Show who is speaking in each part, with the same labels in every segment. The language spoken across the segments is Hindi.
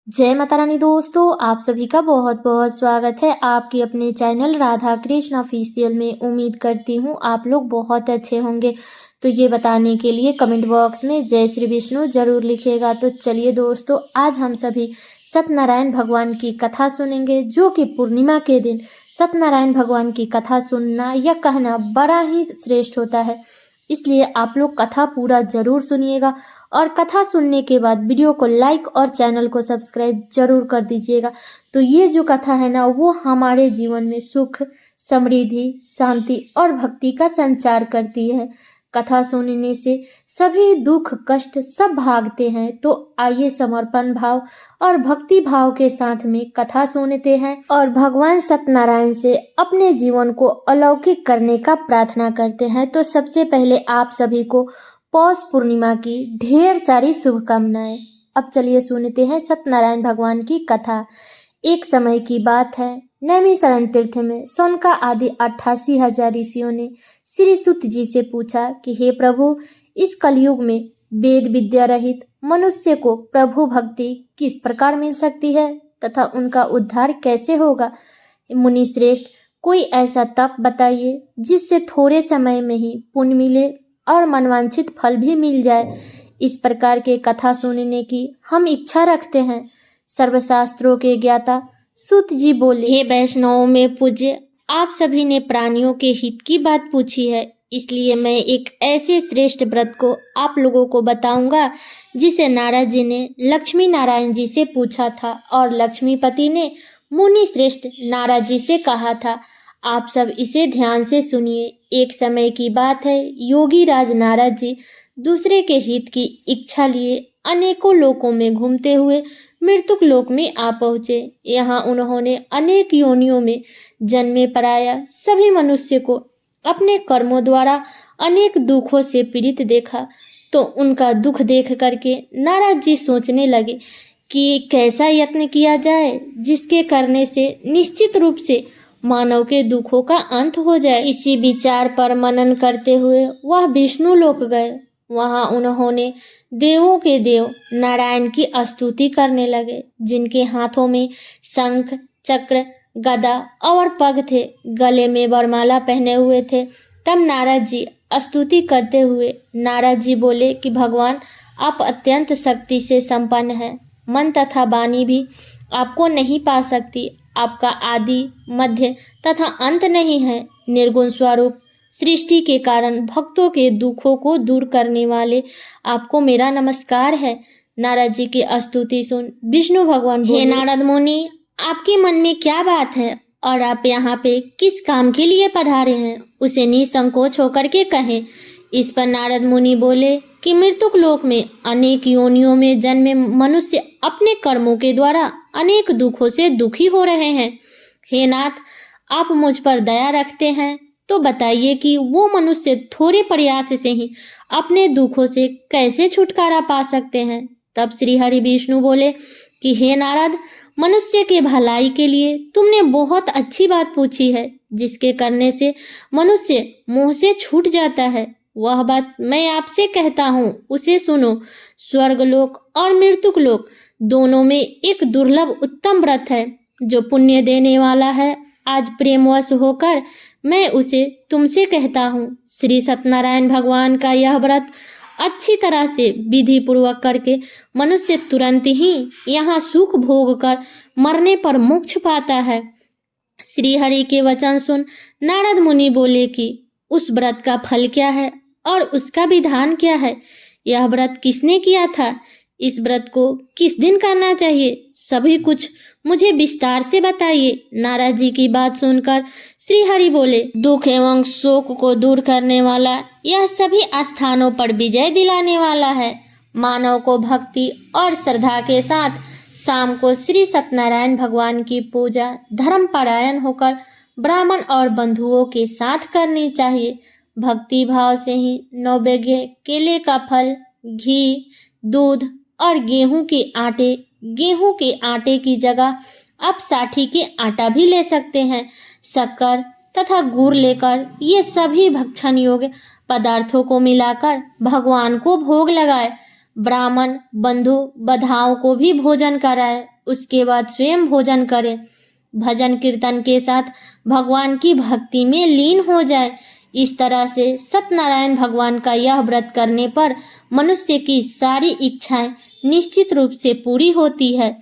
Speaker 1: जय माता रानी दोस्तों, आप सभी का बहुत बहुत स्वागत है आपके अपने चैनल राधा कृष्ण ऑफिशियल में। उम्मीद करती हूँ आप लोग बहुत अच्छे होंगे। तो ये बताने के लिए कमेंट बॉक्स में जय श्री विष्णु जरूर लिखिएगा। तो चलिए दोस्तों, आज हम सभी सत्यनारायण भगवान की कथा सुनेंगे, जो कि पूर्णिमा के दिन सत्यनारायण भगवान की कथा सुनना या कहना बड़ा ही श्रेष्ठ होता है। इसलिए आप लोग कथा पूरा जरूर सुनिएगा और कथा सुनने के बाद वीडियो को लाइक और चैनल को सब्सक्राइब जरूर कर दीजिएगा। तो ये जो कथा है ना, वो हमारे जीवन में सुख, समृद्धि, शांति और भक्ति का संचार करती है। कथा सुनने से सभी दुख कष्ट सब भागते हैं। तो आइए समर्पण भाव और भक्ति भाव के साथ में कथा सुनते हैं और भगवान सत्यनारायण से अपने जीवन को अलौकिक करने का प्रार्थना करते हैं। तो सबसे पहले आप सभी को पौष पूर्णिमा की ढेर सारी शुभकामनाएं। अब चलिए सुनते हैं सत्यनारायण भगवान की कथा। एक समय की बात है, नैमिषारण्य तीर्थ में सौनका आदि 88,000 ऋषियों ने श्री सूत जी से पूछा कि हे प्रभु, इस कलयुग में वेद विद्या रहित मनुष्य को प्रभु भक्ति किस प्रकार मिल सकती है तथा उनका उद्धार कैसे होगा। मुनि श्रेष्ठ, कोई ऐसा तप बताइए जिससे थोड़े समय में ही पुण्य मिले और मनवांछित फल भी मिल जाए। इस प्रकार के कथा सुनने की हम इच्छा रखते हैं। सर्वशास्त्रों के ज्ञाता सूत जी बोले, हे वैष्णवों में पूज्य, आप सभी ने प्राणियों के हित की बात पूछी है, इसलिए मैं एक ऐसे श्रेष्ठ व्रत को आप लोगों को बताऊंगा जिसे नारद जी ने लक्ष्मी नारायण जी से पूछा था और लक्ष्मीपति ने मुनि श्रेष्ठ नारद जी से कहा था। आप सब इसे ध्यान से सुनिए। एक समय की बात है, योगी राज नारद जी दूसरे के हित की इच्छा लिए अनेकों लोकों में घूमते हुए मृत्युक लोक में आ पहुँचे। यहाँ उन्होंने अनेक योनियों में जन्मे पराया सभी मनुष्य को अपने कर्मों द्वारा अनेक दुखों से पीड़ित देखा। तो उनका दुख देख करके नारद जी सोचने लगे कि कैसा यत्न किया जाए जिसके करने से निश्चित रूप से मानव के दुखों का अंत हो जाए। इसी विचार पर मनन करते हुए वह विष्णु लोक गए। वहां उन्होंने देवों के देव नारायण की स्तुति करने लगे, जिनके हाथों में शंख चक्र गदा और पग थे, गले में वरमाला पहने हुए थे। तब नारद जी स्तुति करते हुए नारद जी बोले कि भगवान, आप अत्यंत शक्ति से संपन्न हैं, मन तथा वाणी भी आपको नहीं पा सकती। आपका आदि मध्य तथा अंत नहीं है। निर्गुण स्वरूप सृष्टि के कारण भक्तों के दुखों को दूर करने वाले आपको मेरा नमस्कार है। नारद जी की स्तुति सुन विष्णु भगवान बोले, हे नारद मुनि, आपके मन में क्या बात है और आप यहाँ पे किस काम के लिए पधारे हैं, उसे निसंकोच होकर के कहें। इस पर नारद मुनि बोले कि मृत्युक लोक में अनेक योनियों में जन्मे मनुष्य अपने कर्मों के द्वारा अनेक दुखों से दुखी हो रहे हैं। हे नाथ, आप मुझ पर दया रखते हैं तो बताइए कि वो मनुष्य थोड़े प्रयास से ही अपने दुखों से कैसे छुटकारा पा सकते हैं। तब श्री हरि विष्णु बोले कि हे नारद, मनुष्य के भलाई के लिए तुमने बहुत अच्छी बात पूछी है, जिसके करने से मनुष्य मोह से छूट जाता है। वह बात मैं आपसे कहता हूँ, उसे सुनो। स्वर्गलोक और मृत्युक लोक दोनों में एक दुर्लभ उत्तम व्रत है जो पुण्य देने वाला है। आज प्रेमवश होकर मैं उसे तुमसे कहता हूँ। श्री सत्यनारायण भगवान का यह व्रत अच्छी तरह से विधि पूर्वक करके मनुष्य तुरंत ही यहाँ सुख भोग कर मरने पर मोक्ष पाता है। श्री हरि के वचन सुन नारद मुनि बोले कि उस व्रत का फल क्या है और उसका विधान क्या है। यह व्रत किसने किया था, इस व्रत को किस दिन करना चाहिए, सभी कुछ मुझे विस्तार से बताइए। नारद जी की बात सुनकर श्री हरि बोले, दुख एवं शोक को दूर करने वाला, यह सभी स्थानों पर विजय दिलाने वाला है। मानव को भक्ति और श्रद्धा के साथ शाम को श्री सत्यनारायण भगवान की पूजा धर्म परायण होकर ब्राह्मण और बंधुओं के साथ करनी चाहिए। भक्ति भाव से ही नैवेद्य केले का फल, घी, दूध और गेहूं के आटे की जगह आप साठी के आटा भी ले सकते हैं। शक्कर तथा गुड़ लेकर ये सभी भक्षण योग्य पदार्थों को मिलाकर भगवान को भोग लगाए। ब्राह्मण बंधु बधाओं को भी भोजन कराए, उसके बाद स्वयं भोजन करे, भजन कीर्तन के साथ भगवान की भक्ति में लीन हो जाए। इस तरह से सत्यनारायण भगवान का यह व्रत करने पर मनुष्य की सारी इच्छाएं निश्चित रूप से पूरी होती है।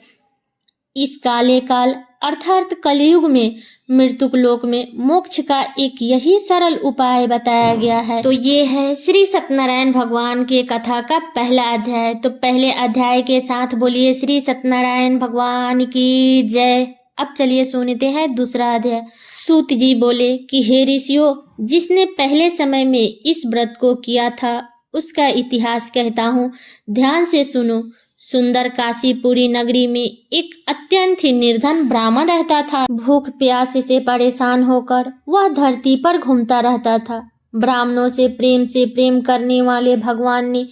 Speaker 1: इस काले काल अर्थात कलयुग में मृत्युक लोक में मोक्ष का एक यही सरल उपाय बताया गया है। तो ये है श्री सत्यनारायण भगवान के कथा का पहला अध्याय। तो पहले अध्याय के साथ बोलिए श्री सत्यनारायण भगवान की जय। अब चलिए सुनते हैं दूसरा अध्याय। सूत जी बोले कि हे ऋषियों, जिसने पहले समय में इस व्रत को किया था उसका इतिहास कहता हूँ, ध्यान से सुनो। सुंदर काशीपुरी नगरी में एक अत्यंत ही निर्धन ब्राह्मण रहता था। भूख प्यास से परेशान होकर वह धरती पर घूमता रहता था। ब्राह्मणों से प्रेम करने वाले भगवान ने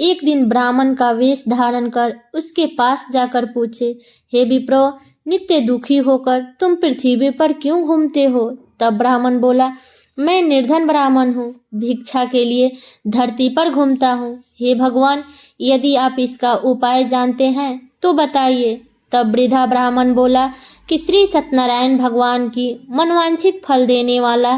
Speaker 1: एक दिन ब्राह्मण का वेश धारण कर उसके पास जाकर पूछे, हे विप्रो, नित्य दुखी होकर तुम पृथ्वी पर क्यों घूमते हो? तब ब्राह्मण बोला, मैं निर्धन ब्राह्मण हूँ, भिक्षा के लिए धरती पर घूमता हूँ। हे भगवान, यदि आप इसका उपाय जानते हैं तो बताइए। तब वृद्धा ब्राह्मण बोला कि श्री सत्यनारायण भगवान की मनवांछित फल देने वाला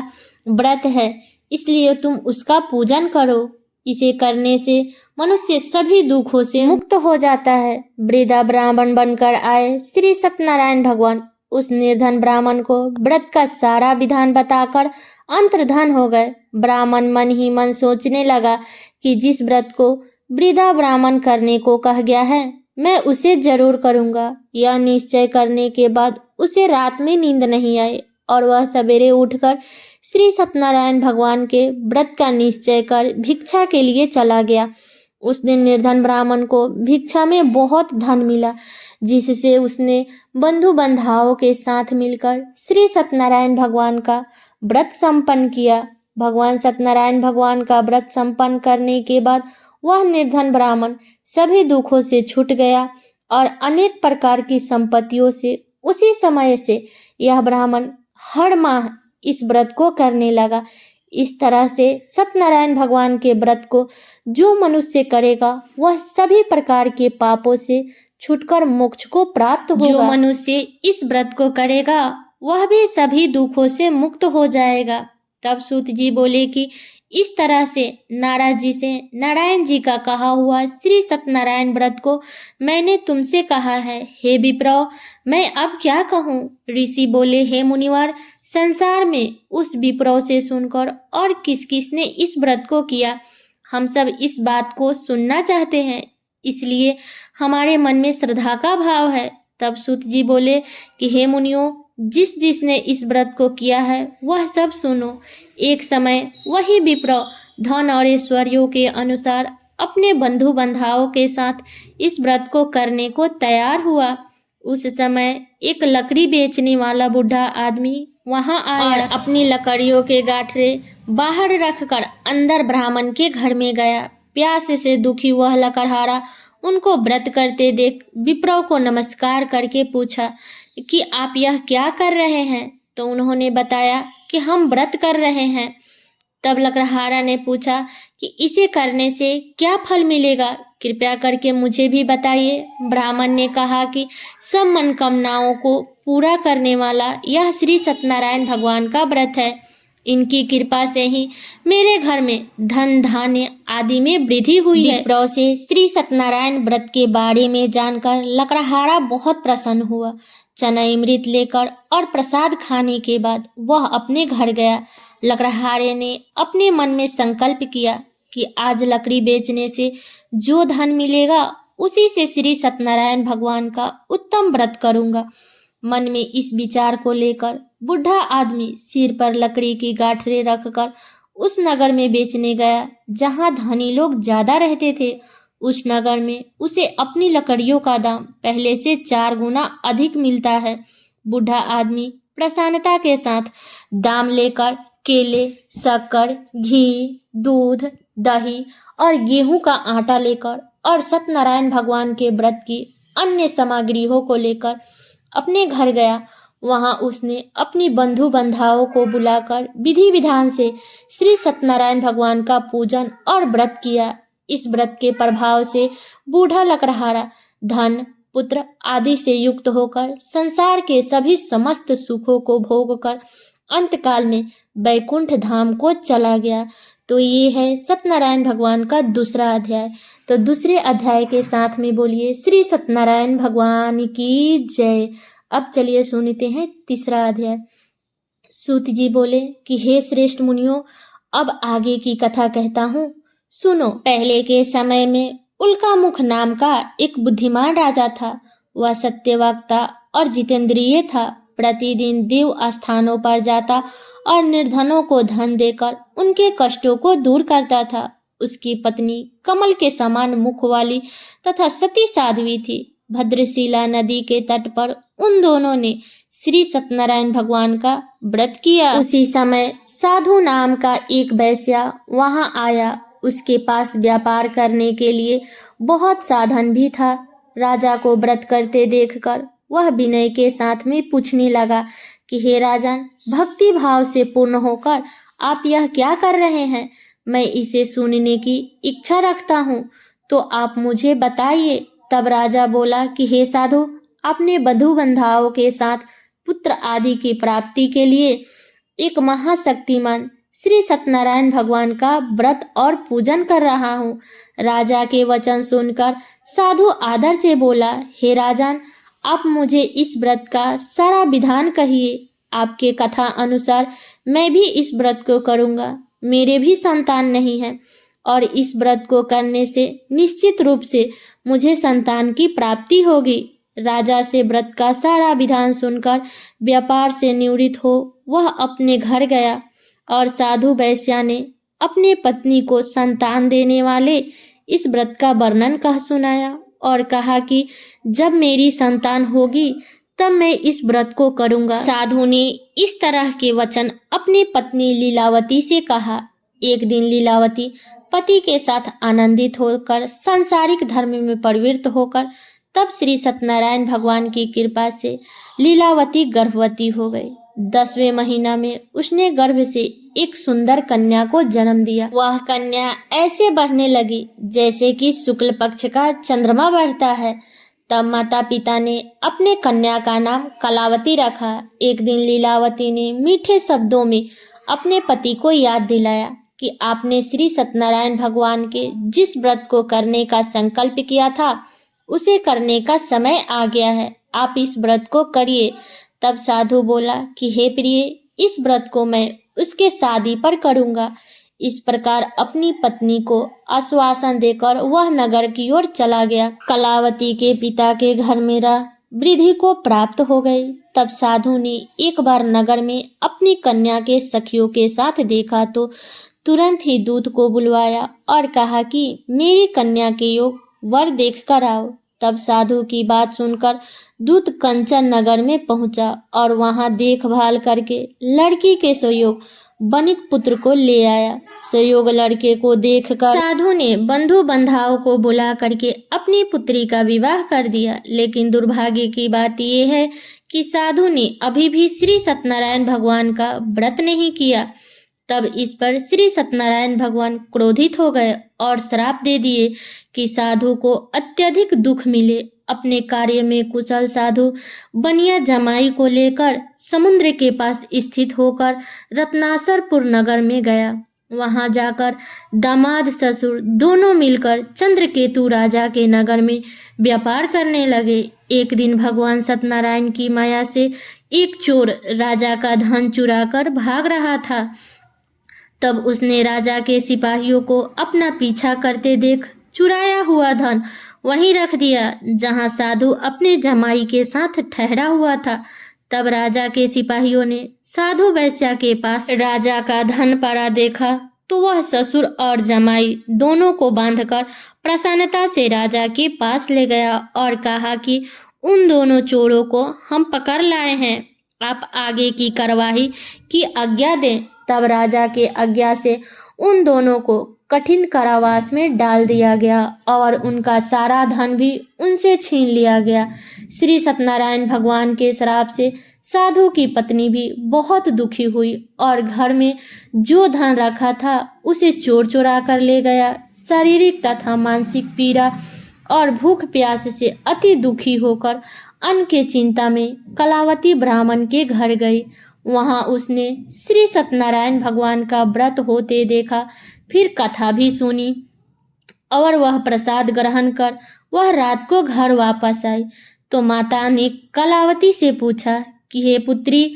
Speaker 1: व्रत है, इसलिए तुम उसका पूजन करो। इसे करने से मनुष्य सभी दुखों से मुक्त हो जाता है। वृद्धा ब्राह्मण बनकर आए श्री सत्यनारायण भगवान उस निर्धन ब्राह्मण को व्रत का सारा विधान बताकर अंतर्धान हो गए। ब्राह्मण मन ही मन सोचने लगा कि जिस व्रत को वृद्धा ब्राह्मण करने को कहा गया है, मैं उसे जरूर करूंगा। यह निश्चय करने के बाद उसे रात में नींद नहीं आई और वह सवेरे उठकर श्री सत्यनारायण भगवान के व्रत का निश्चय कर भिक्षा के लिए चला गया। उस दिन निर्धन ब्राह्मण को भिक्षा में बहुत धन मिला, जिससे उसने बंधु बंधाओं के साथ मिलकर श्री सत्यनारायण भगवान का व्रत संपन्न किया। भगवान सत्यनारायण भगवान का व्रत संपन्न करने के बाद वह निर्धन ब्राह्मण सभी दुखों से छूट गया और अनेक प्रकार की संपत्तियों से उसी समय से यह ब्राह्मण हर माह इस व्रत को करने लगा। इस तरह से सत्यनारायण भगवान के व्रत को जो मनुष्य करेगा वह सभी प्रकार के पापों से छूटकर मोक्ष को प्राप्त होगा। जो मनुष्य इस व्रत को करेगा वह भी सभी दुखों से मुक्त हो जाएगा। तब सूत जी बोले कि इस तरह से नारद जी से नारायण जी का कहा हुआ श्री सत्यनारायण व्रत को मैंने तुमसे कहा है। हे विप्रो, मैं अब क्या कहूँ? ऋषि बोले, हे मुनिवर, संसार में उस विप्रो से सुनकर और किस किस ने इस व्रत को किया, हम सब इस बात को सुनना चाहते हैं, इसलिए हमारे मन में श्रद्धा का भाव है। तब सूत जी बोले कि हे मुनियों, जिसने इस व्रत को किया है वह सब सुनो। एक समय वही विप्र धन और ऐश्वर्यों के अनुसार अपने बंधु बंधाओं के साथ इस व्रत को करने को तैयार हुआ। उस समय एक लकड़ी बेचने वाला बूढ़ा आदमी वहां आया और अपनी लकड़ियों के गाठरे बाहर रखकर अंदर ब्राह्मण के घर में गया। प्यास से दुखी वह लकड़हारा उनको व्रत करते देख विप्रों को नमस्कार करके पूछा कि आप यह क्या कर रहे हैं? तो उन्होंने बताया कि हम व्रत कर रहे हैं। तब लकड़हारा ने पूछा कि इसे करने से क्या फल मिलेगा, कृपया करके मुझे भी बताइए। ब्राह्मण ने कहा कि सब मनोकामनाओं को पूरा करने वाला यह श्री सत्यनारायण भगवान का व्रत है। इनकी कृपा से ही मेरे घर में धन धान्य आदि में वृद्धि हुई है। विप्रों से श्री सत्यनारायण व्रत के बारे में जानकर लकड़हारा बहुत प्रसन्न हुआ। चनामृत लेकर और प्रसाद खाने के बाद वह अपने घर गया। लकड़हारे ने अपने मन में संकल्प किया कि आज लकड़ी बेचने से जो धन मिलेगा उसी से श्री सत्यनारायण भगवान का उत्तम व्रत करूंगा। मन में इस विचार को लेकर बूढ़ा आदमी सिर पर लकड़ी की गाठरे रखकर उस नगर में बेचने गया जहां धनी लोग ज्यादा रहते थे। उस नगर में उसे अपनी लकड़ियों का दाम पहले से 4 गुना अधिक मिलता है। बूढ़ा आदमी प्रसन्नता के साथ दाम लेकर केले, शक्कर, घी, दूध, दही और गेहूं का आटा लेकर और सत्यनारायण भगवान के व्रत की अन्य सामग्रियों को लेकर अपने घर गया। वहां उसने अपनी बंधु बंधाओं को बुलाकर विधि विधान से श्री सत्यनारायण भगवान का पूजन और व्रत किया। इस व्रत के प्रभाव से बूढ़ा लकड़हारा धन पुत्र आदि से युक्त होकर संसार के सभी समस्त सुखों को भोगकर अंतकाल में वैकुंठ धाम को चला गया। तो ये है सत्यनारायण भगवान का दूसरा अध्याय। तो दूसरे अध्याय के साथ में बोलिए श्री सत्यनारायण भगवान की जय। अब चलिए सुनते हैं तीसरा अध्याय। सूत जी बोले कि हे श्रेष्ठ मुनियों, अब आगे की कथा कहता हूँ, सुनो। पहले के समय में उल्कामुख नाम का एक बुद्धिमान राजा था। वह सत्यवक्ता और जितेंद्रिय था। प्रतिदिन देव स्थानों पर जाता और निर्धनों को धन देकर उनके कष्टों को दूर करता था। उसकी पत्नी कमल के समान मुख वाली तथा सती साध्वी थी। भद्रशिला नदी के तट पर उन दोनों ने श्री सत्यनारायण भगवान का व्रत किया। उसी समय साधु नाम का एक वैश्य वहां आया। उसके पास व्यापार करने के लिए बहुत साधन भी था। राजा को व्रत करते देखकर वह विनय के साथ में पूछने लगा कि हे राजन, भक्ति भाव से पूर्ण होकर आप यह क्या कर रहे हैं? मैं इसे सुनने की इच्छा रखता हूँ, तो आप मुझे बताइए। तब राजा बोला कि हे साधु, अपने बंधु बंधाओं के साथ पुत्र आदि की प्राप्ति के लिए एक महाशक्तिमान श्री सत्यनारायण भगवान का व्रत और पूजन कर रहा हूँ। राजा के वचन सुनकर साधु आदर से बोला, हे राजन, आप मुझे इस व्रत का सारा विधान कहिए। आपके कथा अनुसार मैं भी इस व्रत को करूँगा। मेरे भी संतान नहीं है और इस व्रत को करने से निश्चित रूप से मुझे संतान की प्राप्ति होगी। राजा से व्रत का सारा विधान सुनकर व्यापार से निवृत्त हो वह अपने घर गया और साधु वैश्य ने अपने पत्नी को संतान देने वाले इस व्रत का वर्णन कह सुनाया और कहा कि जब मेरी संतान होगी तब मैं इस व्रत को करूंगा। साधु ने इस तरह के वचन अपनी पत्नी लीलावती से कहा। एक दिन लीलावती पति के साथ आनंदित होकर सांसारिक धर्म में प्रवृत्त होकर तब श्री सत्यनारायण भगवान की कृपा से लीलावती गर्भवती हो गई। 10वें महीना में उसने गर्भ से एक सुंदर कन्या को जन्म दिया। वह कन्या ऐसे बढ़ने लगी जैसे कि शुक्ल पक्ष का चंद्रमा बढ़ता है। तब माता पिता ने अपने कन्या का नाम कलावती रखा। एक दिन लीलावती ने मीठे शब्दों में अपने पति को याद दिलाया कि आपने श्री सत्यनारायण भगवान के जिस व्रत को करने का संकल्प किया था उसे करने का समय आ गया है। आप इस व्रत को करिए। तब साधु बोला कि हे प्रिय, इस व्रत को मैं उसके शादी पर करूंगा। इस प्रकार अपनी पत्नी को आश्वासन देकर वह नगर की ओर चला गया। कलावती के पिता के घर मेरा वृद्धि को प्राप्त हो गई। तब साधु ने एक बार नगर में अपनी कन्या के सखियों के साथ देखा तो तुरंत ही दूत को बुलवाया और कहा कि मेरी कन्या के योग वर देख कर आओ। तब साधु की बात सुनकर दूत कंचन नगर में पहुंचा और वहां देखभाल करके लड़की के सुयोग बनिक पुत्र को ले आया। सुयोग लड़के को देखकर साधु ने बंधु बंधाओं को बुला करके अपनी पुत्री का विवाह कर दिया। लेकिन दुर्भाग्य की बात यह है कि साधु ने अभी भी श्री सत्यनारायण भगवान का व्रत नहीं किया। तब इस पर श्री सत्यनारायण भगवान क्रोधित हो गए और श्राप दे दिए कि साधु को अत्यधिक दुख मिले। अपने कार्य में कुशल साधु बनिया जमाई को लेकर समुद्र के पास स्थित होकर रत्नासरपुर नगर में गया। वहां जाकर दामाद ससुर दोनों मिलकर चंद्रकेतु राजा के नगर में व्यापार करने लगे। एक दिन भगवान सत्यनारायण की माया से एक चोर राजा का धन चुराकर भाग रहा था। तब उसने राजा के सिपाहियों को अपना पीछा करते देख चुराया हुआ धन वहीं रख दिया जहां साधु अपने जमाई के साथ ठहरा हुआ था। तब राजा के सिपाहियों ने साधु वैश्या के पास राजा का धन पड़ा देखा तो वह ससुर और जमाई दोनों को बांधकर प्रसन्नता से राजा के पास ले गया और कहा कि उन दोनों चोरों को हम पकड़ लाए हैं, आप आगे की कार्यवाही की आज्ञा दें। तब राजा के आज्ञा से उन दोनों को कठिन कारावास में डाल दिया गया और उनका सारा धन भी उनसे छीन लिया गया। श्री सत्यनारायण भगवान के श्राप से साधु की पत्नी भी बहुत दुखी हुई और घर में जो धन रखा था उसे चोर चुरा कर ले गया। शारीरिक तथा मानसिक पीड़ा और भूख प्यास से अति दुखी होकर अन्न के चिंता में कलावती ब्राह्मण के घर गई। वहां उसने श्री सत्यनारायण भगवान का व्रत होते देखा, फिर कथा भी सुनी और वह प्रसाद ग्रहण कर वह रात को घर वापस आई। तो माता ने कलावती से पूछा कि हे पुत्री,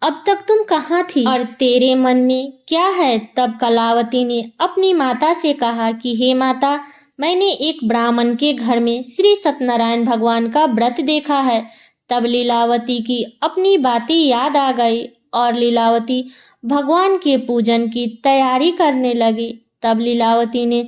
Speaker 1: अब तक तुम कहाँ थी और तेरे मन में क्या है? तब कलावती ने अपनी माता से कहा कि हे माता, मैंने एक ब्राह्मण के घर में श्री सत्यनारायण भगवान का व्रत देखा है। तब लीलावती की अपनी बातें याद आ गई और लीलावती भगवान के पूजन की तैयारी करने लगी। तब लीलावती ने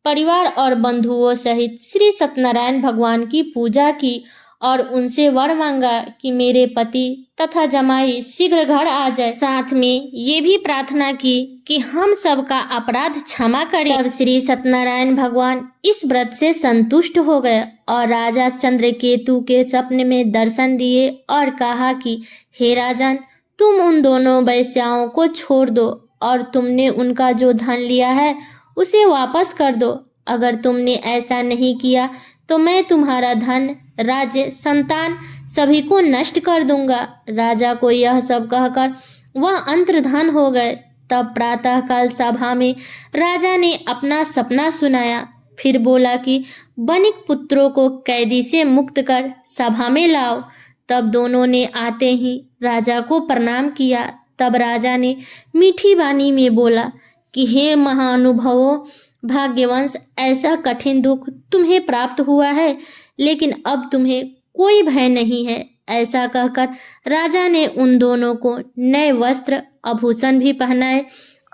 Speaker 1: परिवार और बंधुओं सहित श्री सत्यनारायण भगवान की पूजा की और उनसे वर मांगा कि मेरे पति तथा जमाई शीघ्र घर आ जाए। साथ में ये भी प्रार्थना की कि हम सबका अपराध क्षमा करें। तब श्री सत्यनारायण भगवान इस व्रत से संतुष्ट हो गए और राजा चंद्रकेतु के सपने में दर्शन दिए और कहा कि हे राजन, तुम उन दोनों वेश्याओं को छोड़ दो और तुमने उनका जो धन लिया है उसे वापस कर दो। अगर तुमने ऐसा नहीं किया तो मैं तुम्हारा धन, राज्य, संतान सभी को नष्ट कर दूंगा। राजा को यह सब कहकर वह अंतर्धान हो गए। तब प्रातःकाल सभा में राजा ने अपना सपना सुनाया, फिर बोला कि वणिक पुत्रों को कैदी से मुक्त कर सभा में लाओ। तब दोनों ने आते ही राजा को प्रणाम किया। तब राजा ने मीठी वाणी में बोला कि हे महानुभवों, भाग्यवंश, ऐसा कठिन दुख तुम्हें प्राप्त हुआ है, लेकिन अब तुम्हें कोई भय नहीं है। ऐसा कहकर राजा ने उन दोनों को नए वस्त्र, आभूषण भी पहनाए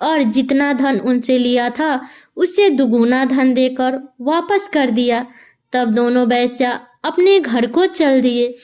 Speaker 1: और जितना धन उनसे लिया था उससे दुगुना धन देकर वापस कर दिया। तब दोनों वेश्या अपने घर को चल दिए।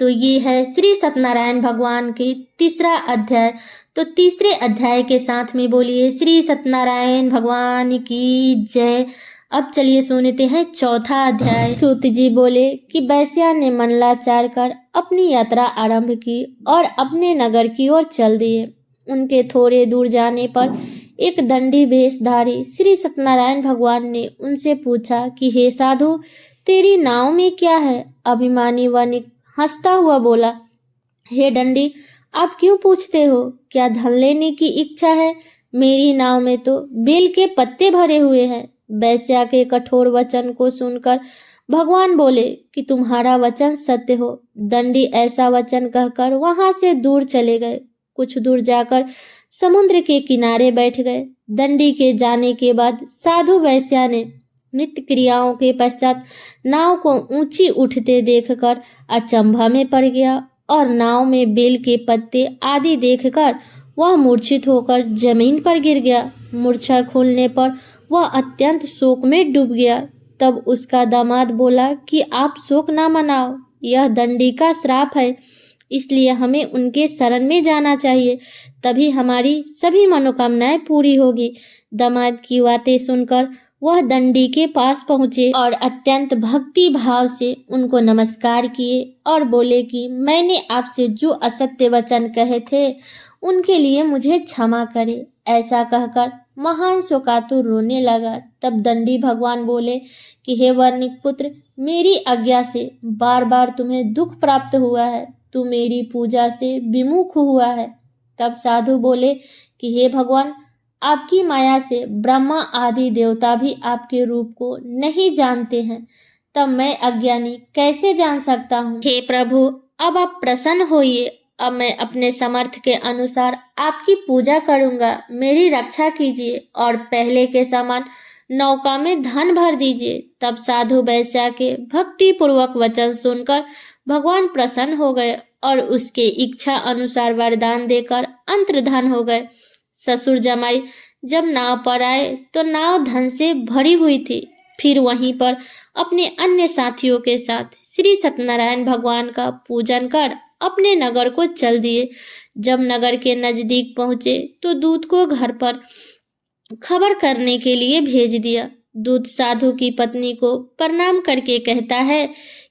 Speaker 1: तो ये है श्री सत्यनारायण भगवान के तीसरा अध्याय। तो तीसरे अध्याय के साथ में बोलिए श्री सत्यनारायण भगवान की जय। अब चलिए सुनते हैं चौथा अध्याय। सूत जी बोले कि वेश्या ने मंडलाचार कर अपनी यात्रा आरंभ की और अपने नगर की ओर चल दिए। उनके थोड़े दूर जाने पर एक दंडी वेशधारी श्री सत्यनारायण भगवान ने उनसे पूछा कि हे साधु, तेरी नाव में क्या है? अभिमानी वणिक हंसता हुआ बोला, हे दंडी, आप क्यों पूछते हो? क्या धन लेने की इच्छा है? मेरी नाव में तो बेल के पत्ते भरे हुए हैं। वेश्या के कठोर वचन को सुनकर भगवान बोले कि तुम्हारा वचन सत्य हो। दंडी ऐसा वचन कहकर वहां से दूर चले गए। कुछ दूर जाकर समुद्र के किनारे बैठ गए। दंडी के जाने के बाद साधु वेश्या ने नित्य क्रियाओं के पश्चात नाव को ऊंची उठते देखकर अचंभा में पड़ गया और नाव में बेल के पत्ते आदि देखकर वह मूर्छित होकर जमीन पर गिर गया। मूर्छा खुलने पर वह अत्यंत शोक में डूब गया। तब उसका दामाद बोला कि आप शोक ना मनाओ, यह दंडी का श्राप है, इसलिए हमें उनके शरण में जाना चाहिए, तभी हमारी सभी मनोकामनाएं पूरी होगी। दामाद की बातें सुनकर वह दंडी के पास पहुंचे और अत्यंत भक्ति भाव से उनको नमस्कार किए और बोले कि मैंने आपसे जो असत्य वचन कहे थे उनके लिए मुझे क्षमा करे। ऐसा कहकर महान शोकातुर रोने लगा। तब दंडी भगवान बोले कि हे वणिक पुत्र, मेरी आज्ञा से बार बार तुम्हें दुख प्राप्त हुआ है, तू मेरी पूजा से विमुख हुआ है। तब साधु बोले कि हे भगवान, आपकी माया से ब्रह्मा आदि देवता भी आपके रूप को नहीं जानते हैं, तब मैं अज्ञानी कैसे जान सकता हूँ? हे प्रभु, अब आप प्रसन्न होइए। अब मैं अपने समर्थ के अनुसार आपकी पूजा करूंगा। मेरी रक्षा कीजिए और पहले के समान नौका में धन भर दीजिए। तब साधु वैश्या के भक्ति पूर्वक वचन सुनकर भगवान प्रसन्न हो गए और उसके इच्छा अनुसार वरदान देकर अंतर्धान हो गए। ससुर जमाई जब नाव पर आए तो नाव धन से भरी हुई थी। फिर वहीं पर अपने अन्य साथियों के साथ श्री सत्यनारायण भगवान का पूजन कर अपने नगर को चल दिए। जब नगर के नजदीक पहुंचे तो दूत को घर पर खबर करने के लिए भेज दिया। दूत साधु की पत्नी को प्रणाम करके कहता है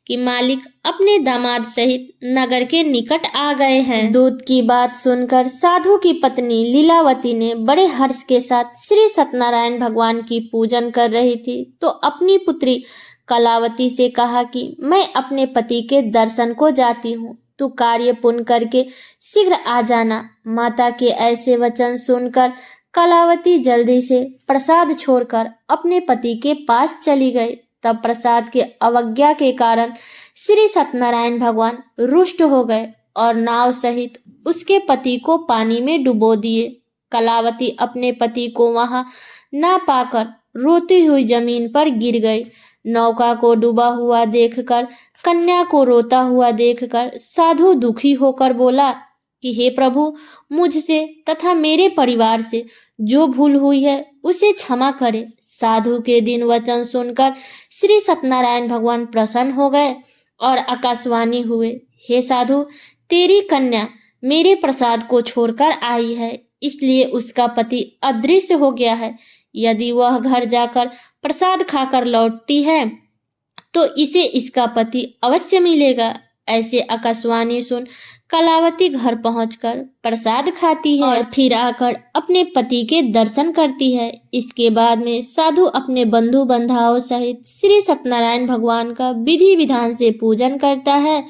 Speaker 1: कि मालिक अपने दामाद सहित नगर के निकट आ गए हैं। दूत की बात सुनकर साधु की पत्नी लीलावती ने बड़े हर्ष के साथ श्री सत्यनारायण भगवान की पूजन कर रही थी तो अपनी पुत्री कलावती से कहा कि मैं अपने पति के दर्शन को जाती हूँ, तू कार्य पूर्ण करके शीघ्र आ जाना। माता के ऐसे वचन सुनकर कलावती जल्दी से प्रसाद छोड़कर अपने पति के पास चली गई। तब प्रसाद के अवज्ञा के कारण श्री सत्यनारायण भगवान रुष्ट हो गए और नाव सहित उसके पति को पानी में डुबो दिए। कलावती अपने पति को वहां ना पाकर रोती हुई जमीन पर गिर गई। नौका को डूबा हुआ देखकर, कन्या को रोता हुआ देखकर साधु दुखी होकर बोला कि हे प्रभु, मुझसे तथा मेरे परिवार से जो भूल हुई है उसे क्षमा करे। साधु के दिन वचन सुनकर श्री सत्यनारायण भगवान प्रसन्न हो गए और आकाशवाणी हुए, हे साधु, तेरी कन्या मेरे प्रसाद को छोड़कर आई है, इसलिए उसका पति अदृश्य हो गया है। यदि वह घर जाकर प्रसाद खाकर लौटती है तो इसे इसका पति अवश्य मिलेगा। ऐसे आकाशवाणी सुन कलावती घर पहुंचकर प्रसाद खाती है और फिर आकर अपने पति के दर्शन करती है। इसके बाद में साधु अपने बंधु बंधाओं सहित श्री सत्यनारायण भगवान का विधि विधान से पूजन करता है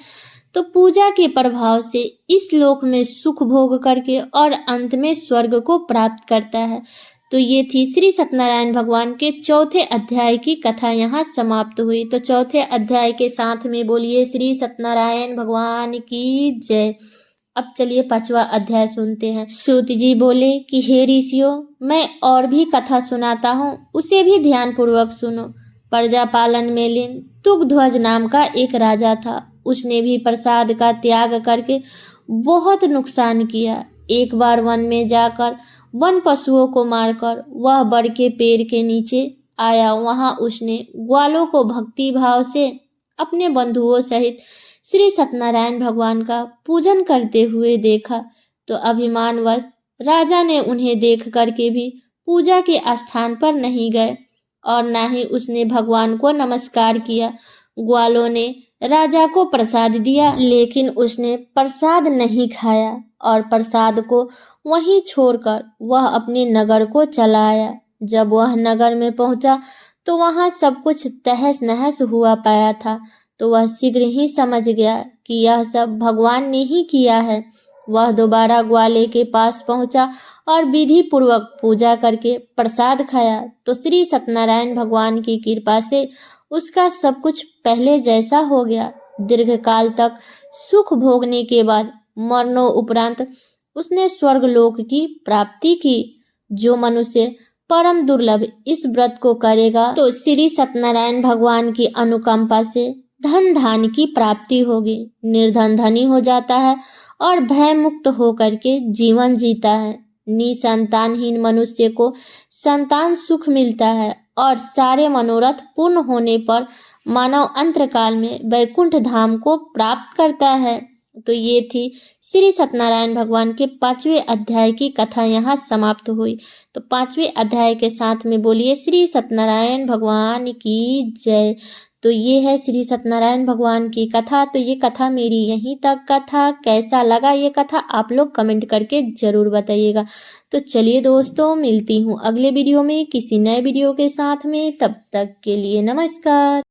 Speaker 1: तो पूजा के प्रभाव से इस लोक में सुख भोग करके और अंत में स्वर्ग को प्राप्त करता है। तो ये थी श्री सत्यनारायण भगवान के चौथे अध्याय की कथा यहाँ समाप्त हुई। तो चौथे अध्याय के साथ में बोलिए श्री सत्यनारायण भगवान की जय। अब चलिए पांचवा अध्याय सुनते हैं। सूत जी बोले कि हे ऋषियों, मैं और भी कथा सुनाता हूँ, उसे भी ध्यान पूर्वक सुनो। प्रजा पालन में लीन तुगध्वज नाम का एक राजा था। उसने भी प्रसाद का त्याग करके बहुत नुकसान किया। एक बार वन में जाकर वन पशुओं को मारकर वह बड़ के पेड़ के नीचे आया। वहां उसने ग्वालों को भक्ति भाव से अपने बंधुओं सहित श्री सत्यनारायण भगवान का पूजन करते हुए देखा। तो अभिमानवश राजा ने उन्हें देख करके भी पूजा के स्थान पर नहीं गए और ना ही उसने भगवान को नमस्कार किया। ग्वालों ने राजा को प्रसाद दिया, लेकिन उसने प्रसाद नहीं खाया और प्रसाद को वहीं छोड़कर वह अपने नगर को चला आया। जब वह नगर में पहुंचा तो वहां सब कुछ तहस नहस हुआ पाया था। तो वह शीघ्र ही समझ गया कि यह सब भगवान ने ही किया है। वह दोबारा ग्वाले के पास पहुंचा और विधि पूर्वक पूजा करके प्रसाद खाया तो श्री सत्यनारायण भगवान की कृपा से उसका सब कुछ पहले जैसा हो गया। दीर्घ काल तक सुख भोगने के बाद मरणों उपरांत उसने स्वर्गलोक की प्राप्ति की। जो मनुष्य परम दुर्लभ इस व्रत को करेगा तो श्री सत्यनारायण भगवान की अनुकंपा से धन धान की प्राप्ति होगी। निर्धन धनी हो जाता है और भय मुक्त होकर के जीवन जीता है। निसंतानहीन मनुष्य को संतान सुख मिलता है और सारे मनोरथ पूर्ण होने पर मानव अंतकाल में वैकुंठ धाम को प्राप्त करता है। तो ये थी श्री सत्यनारायण भगवान के पांचवें अध्याय की कथा यहाँ समाप्त हुई। तो पांचवें अध्याय के साथ में बोलिए श्री सत्यनारायण भगवान की जय। तो ये है श्री सत्यनारायण भगवान की कथा। तो ये कथा मेरी यहीं तक का था। कैसा लगा ये कथा आप लोग कमेंट करके जरूर बताइएगा। तो चलिए दोस्तों, मिलती हूँ अगले वीडियो में किसी नए वीडियो के साथ में। तब तक के लिए नमस्कार।